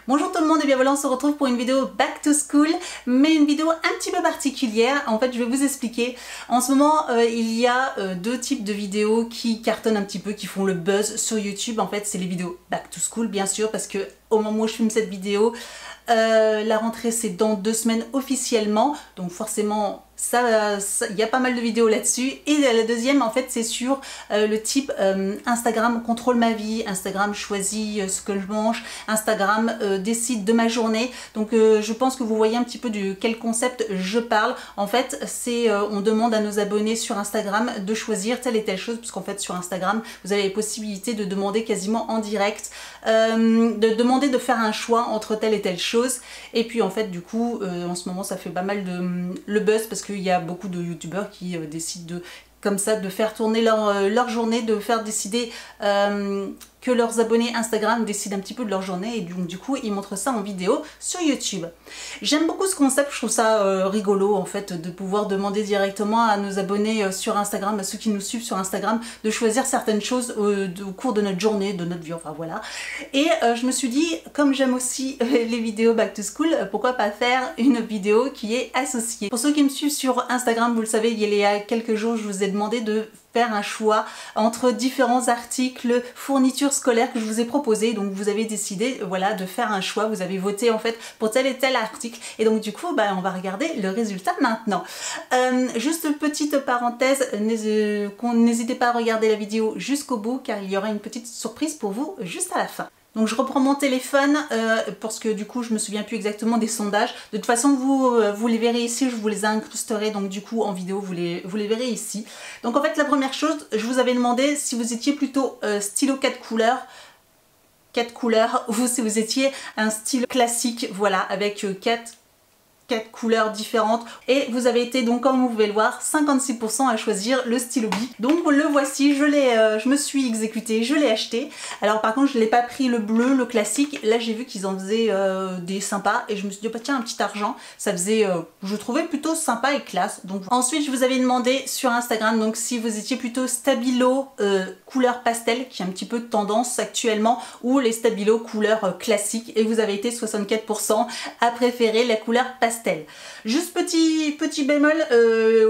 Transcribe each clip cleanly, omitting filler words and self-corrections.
Bonjour tout le monde et bien voilà, on se retrouve pour une vidéo back to school, mais une vidéo un petit peu particulière. En fait, je vais vous expliquer. En ce moment, il y a deux types de vidéos qui cartonnent un petit peu, qui font le buzz sur YouTube. En fait, c'est les vidéos back to school, bien sûr, parce que au moment où je filme cette vidéo, la rentrée c'est dans 2 semaines officiellement, donc forcément il y a pas mal de vidéos là-dessus. Et la deuxième en fait c'est sur le type Instagram contrôle ma vie, Instagram choisit ce que je mange, Instagram décide de ma journée. Donc je pense que vous voyez un petit peu de quel concept je parle. En fait c'est on demande à nos abonnés sur Instagram de choisir telle et telle chose, parce qu'en fait sur Instagram vous avez la possibilité de demander quasiment en direct, de demander de faire un choix entre telle et telle chose. Et puis en fait du coup en ce moment ça fait pas mal de le buzz, parce qu'il y a beaucoup de youtubeurs qui décident de comme ça de faire tourner leur journée, de faire décider que leurs abonnés Instagram décident un petit peu de leur journée, et donc du coup ils montrent ça en vidéo sur YouTube. J'aime beaucoup ce concept, je trouve ça rigolo en fait, de pouvoir demander directement à nos abonnés sur Instagram, à ceux qui nous suivent sur Instagram, de choisir certaines choses au cours de notre journée, de notre vie, enfin voilà. Et je me suis dit, comme j'aime aussi les vidéos back to school, pourquoi pas faire une vidéo qui est associée. Pour ceux qui me suivent sur Instagram, vous le savez, il y a quelques jours je vous ai demandé de faire un choix entre différents articles, fournitures scolaires que je vous ai proposés. Donc vous avez décidé voilà de faire un choix, vous avez voté en fait pour tel et tel article, et donc du coup on va regarder le résultat maintenant. Juste une petite parenthèse, n'hésitez pas à regarder la vidéo jusqu'au bout, car il y aura une petite surprise pour vous juste à la fin. Donc je reprends mon téléphone parce que du coup je me souviens plus exactement des sondages. De toute façon vous les verrez ici, je vous les incrusterai, donc du coup en vidéo vous les verrez ici. Donc en fait la première chose, je vous avais demandé si vous étiez plutôt stylo 4 couleurs ou si vous étiez un style classique, voilà, avec 4 couleurs différentes, et vous avez été donc, comme vous pouvez le voir, 56% à choisir le stylo bic. Donc le voici, je me suis exécutée, je l'ai acheté. Alors par contre je l'ai pas pris le bleu, le classique. Là j'ai vu qu'ils en faisaient des sympas, et je me suis dit bah, tiens, un petit argent, ça faisait je trouvais plutôt sympa et classe. Donc ensuite je vous avais demandé sur Instagram donc si vous étiez plutôt stabilo couleur pastel, qui est un petit peu de tendance actuellement, ou les stabilos couleur classique, et vous avez été 64% à préférer la couleur pastel. Juste petit bémol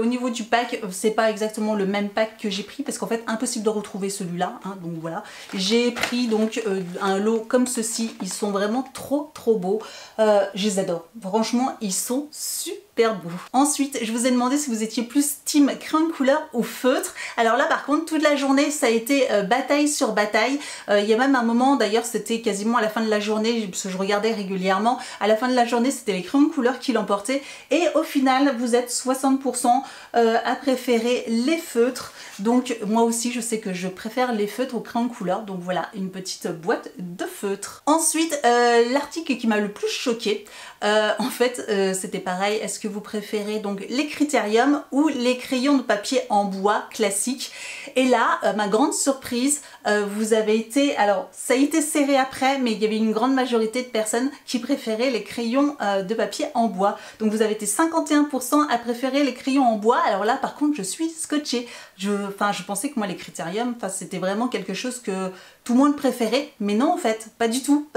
au niveau du pack, c'est pas exactement le même pack que j'ai pris, parce qu'en fait impossible de retrouver celui-là, hein, donc voilà. J'ai pris donc un lot comme ceci, ils sont vraiment trop beaux, je les adore, franchement ils sont super beaux. Ensuite je vous ai demandé si vous étiez plus team crayon de couleur ou feutre. Alors là par contre toute la journée ça a été bataille sur bataille. Il y a même un moment, d'ailleurs c'était quasiment à la fin de la journée, parce que je regardais régulièrement, à la fin de la journée c'était les crayons de couleur qui l'emportaient, et au final vous êtes 60% à préférer les feutres. Donc moi aussi je sais que je préfère les feutres aux crayons de couleur, donc voilà une petite boîte de feutres. Ensuite l'article qui m'a le plus choqué, en fait c'était pareil, est-ce que vous préférez donc les critériums ou les crayons de papier en bois classiques? Et là ma grande surprise, vous avez été, alors ça a été serré après, mais il y avait une grande majorité de personnes qui préféraient les crayons de papier en bois. Donc vous avez été 51% à préférer les crayons en bois. Alors là par contre je suis scotchée. Je pensais que moi les critériums, c'était vraiment quelque chose que tout le monde préférait, mais non en fait, pas du tout.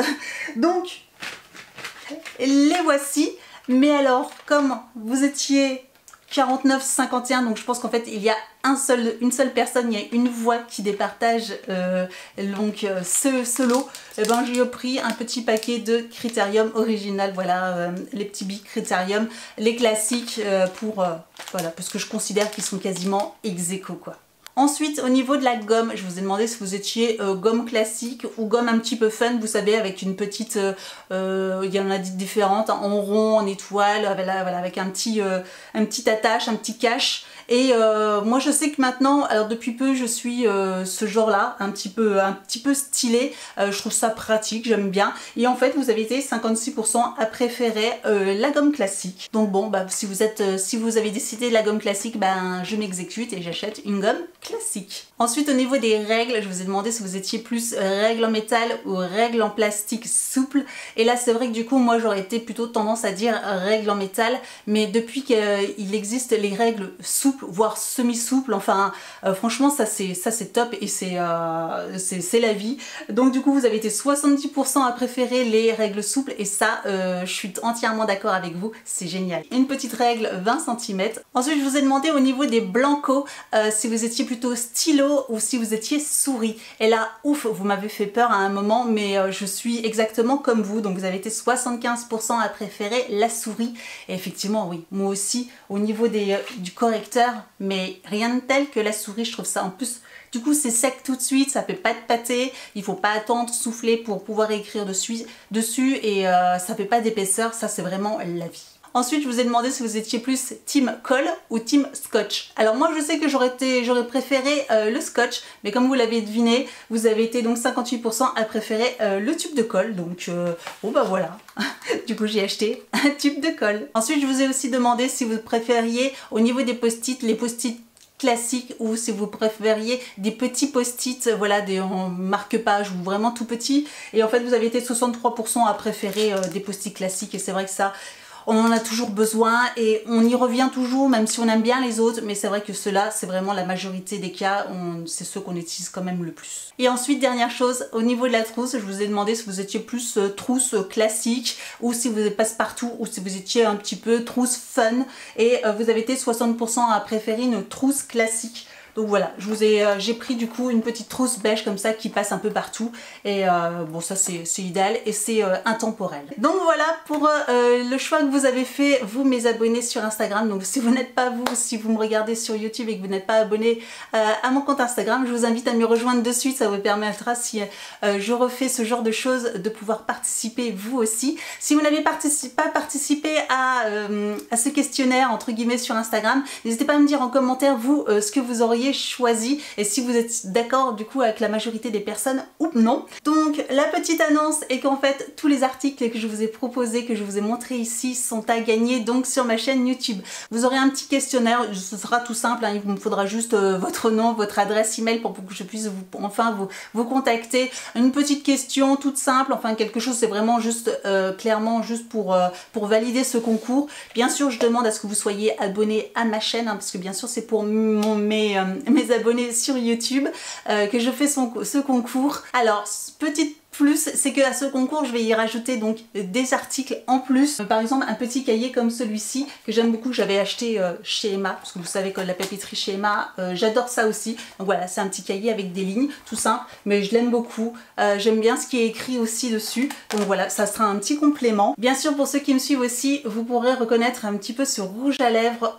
Donc les voici. Mais alors comme vous étiez 49-51, donc je pense qu'en fait il y a une seule personne, il y a une voix qui départage ce lot, et ben j'ai pris un petit paquet de critérium original, voilà, les petits bics critérium, les classiques voilà, parce que je considère qu'ils sont quasiment ex aequo quoi. Ensuite au niveau de la gomme, je vous ai demandé si vous étiez gomme classique ou gomme un petit peu fun, vous savez, avec une petite, il y en a différentes, en rond, en étoile, voilà, avec un petit attache, un petit cache. Et moi je sais que maintenant, alors depuis peu je suis ce genre là, un petit peu stylé, je trouve ça pratique, j'aime bien. Et en fait vous avez été 56% à préférer la gomme classique. Donc bon bah si vous avez décidé la gomme classique, ben je m'exécute et j'achète une gomme classique. Ensuite au niveau des règles, je vous ai demandé si vous étiez plus règles en métal ou règles en plastique souple. Et là c'est vrai que du coup moi j'aurais été plutôt tendance à dire règles en métal, mais depuis qu'il existe les règles souples, souple, voire semi-souple. Enfin, franchement, ça c'est top et c'est la vie. Donc du coup, vous avez été 70% à préférer les règles souples et ça, je suis entièrement d'accord avec vous, c'est génial. Une petite règle 20 cm. Ensuite, je vous ai demandé au niveau des blancos si vous étiez plutôt stylo ou si vous étiez souris. Et là, ouf, vous m'avez fait peur à un moment, mais je suis exactement comme vous. Donc vous avez été 75% à préférer la souris. Et effectivement, oui, moi aussi, au niveau du correcteur, mais rien de tel que la souris, je trouve ça en plus. Du coup, c'est sec tout de suite, ça fait pas de pâté, il faut pas attendre, souffler pour pouvoir écrire dessus et ça fait pas d'épaisseur, ça c'est vraiment la vie. Ensuite, je vous ai demandé si vous étiez plus team colle ou team scotch. Alors moi, je sais que j'aurais préféré le scotch, mais comme vous l'avez deviné, vous avez été donc 58% à préférer le tube de colle. Donc, bon bah voilà. Du coup, j'ai acheté un tube de colle. Ensuite, je vous ai aussi demandé si vous préfériez au niveau des post-it, les post-it classique ou si vous préfériez des petits post-it, voilà, en marque-page ou vraiment tout petits. Et en fait, vous avez été 63% à préférer des post-it classiques et c'est vrai que ça, on en a toujours besoin et on y revient toujours, même si on aime bien les autres, mais c'est vrai que ceux-là, c'est vraiment la majorité des cas, c'est ceux qu'on utilise quand même le plus. Et ensuite, dernière chose, au niveau de la trousse, je vous ai demandé si vous étiez plus trousse classique ou si vous êtes passe-partout ou si vous étiez un petit peu trousse fun et vous avez été 60% à préférer une trousse classique. Donc voilà, j'ai pris du coup une petite trousse beige comme ça qui passe un peu partout et bon ça c'est idéal et c'est intemporel. Donc voilà pour le choix que vous avez fait, vous mes abonnés sur Instagram. Donc si vous n'êtes pas si vous me regardez sur YouTube et que vous n'êtes pas abonné à mon compte Instagram, je vous invite à me rejoindre de suite, ça vous permettra si je refais ce genre de choses de pouvoir participer vous aussi. Si vous n'avez pas participé à ce questionnaire entre guillemets sur Instagram, n'hésitez pas à me dire en commentaire vous ce que vous auriez choisi et si vous êtes d'accord du coup avec la majorité des personnes ou non. Donc la petite annonce est qu'en fait tous les articles que je vous ai proposés, que je vous ai montré ici sont à gagner donc sur ma chaîne YouTube. Vous aurez un petit questionnaire, ce sera tout simple, hein, il me faudra juste votre nom, votre adresse email pour que je puisse vous contacter. Une petite question toute simple, enfin quelque chose, c'est vraiment juste clairement juste pour valider ce concours. Bien sûr je demande à ce que vous soyez abonné à ma chaîne, hein, parce que bien sûr c'est pour mes abonnés sur YouTube que je fais ce concours. Alors petite plus, c'est que à ce concours, je vais y rajouter donc des articles en plus. Par exemple, un petit cahier comme celui-ci que j'aime beaucoup, que j'avais acheté chez Emma, parce que vous savez que la papeterie chez Emma, j'adore ça aussi. Donc voilà, c'est un petit cahier avec des lignes, tout simple, mais je l'aime beaucoup. J'aime bien ce qui est écrit aussi dessus. Donc voilà, ça sera un petit complément. Bien sûr, pour ceux qui me suivent aussi, vous pourrez reconnaître un petit peu ce rouge à lèvres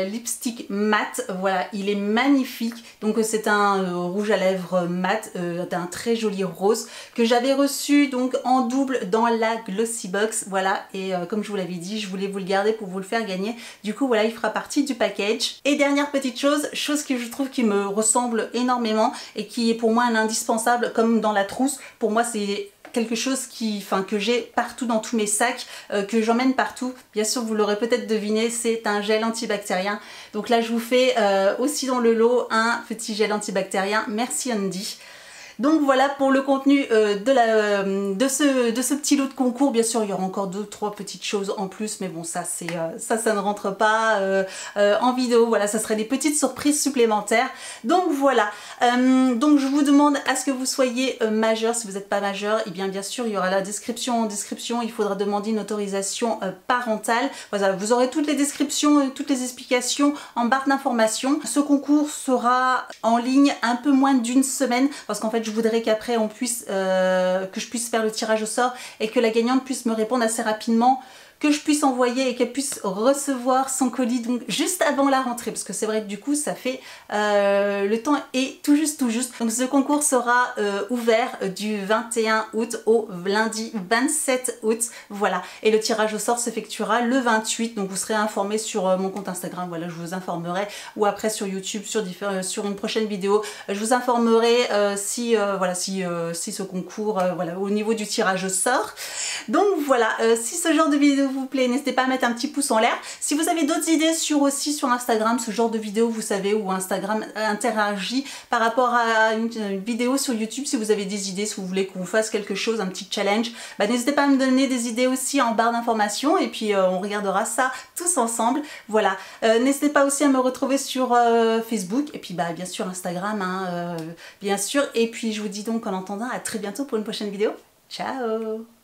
lipstick mat. Voilà, il est magnifique. Donc c'est un rouge à lèvres mat d'un très joli rose que j'avais reçu donc en double dans la Glossy Box, voilà, et comme je vous l'avais dit, je voulais vous le garder pour vous le faire gagner. Du coup voilà, il fera partie du package. Et dernière petite chose que je trouve qui me ressemble énormément et qui est pour moi un indispensable, comme dans la trousse, pour moi c'est quelque chose que j'ai partout dans tous mes sacs, que j'emmène partout. Bien sûr, vous l'aurez peut-être deviné, c'est un gel antibactérien. Donc là, je vous fais aussi dans le lot un petit gel antibactérien. Merci Andy. Donc voilà pour le contenu de ce petit lot de concours. Bien sûr, il y aura encore 2-3 petites choses en plus, mais bon, ça ne rentre pas en vidéo. Voilà, ça serait des petites surprises supplémentaires. Donc voilà. Donc je vous demande à ce que vous soyez majeur. Si vous n'êtes pas majeur, et bien sûr, il y aura la description. En description, il faudra demander une autorisation parentale. Voilà, vous aurez toutes les descriptions, toutes les explications en barre d'informations. Ce concours sera en ligne un peu moins d'une semaine, parce qu'en fait, je voudrais qu'après que je puisse faire le tirage au sort et que la gagnante puisse me répondre assez rapidement, que je puisse envoyer et qu'elle puisse recevoir son colis donc juste avant la rentrée, parce que c'est vrai que du coup ça fait le temps est tout juste. Donc ce concours sera ouvert du 21 août au lundi 27 août, voilà, et le tirage au sort s'effectuera le 28, donc vous serez informés sur mon compte Instagram, voilà, je vous informerai, ou après sur YouTube, sur une prochaine vidéo, je vous informerai si ce concours, voilà, au niveau du tirage au sort. Donc voilà, si ce genre de vidéo vidéo vous plaît, n'hésitez pas à mettre un petit pouce en l'air. Si vous avez d'autres idées aussi sur Instagram, ce genre de vidéo, vous savez, où Instagram interagit par rapport à une vidéo sur YouTube, si vous avez des idées, si vous voulez qu'on fasse quelque chose, un petit challenge, n'hésitez pas à me donner des idées aussi en barre d'informations et puis on regardera ça tous ensemble. Voilà, n'hésitez pas aussi à me retrouver sur Facebook et puis bien sûr Instagram, hein, bien sûr. Et puis je vous dis donc en attendant à très bientôt pour une prochaine vidéo. Ciao!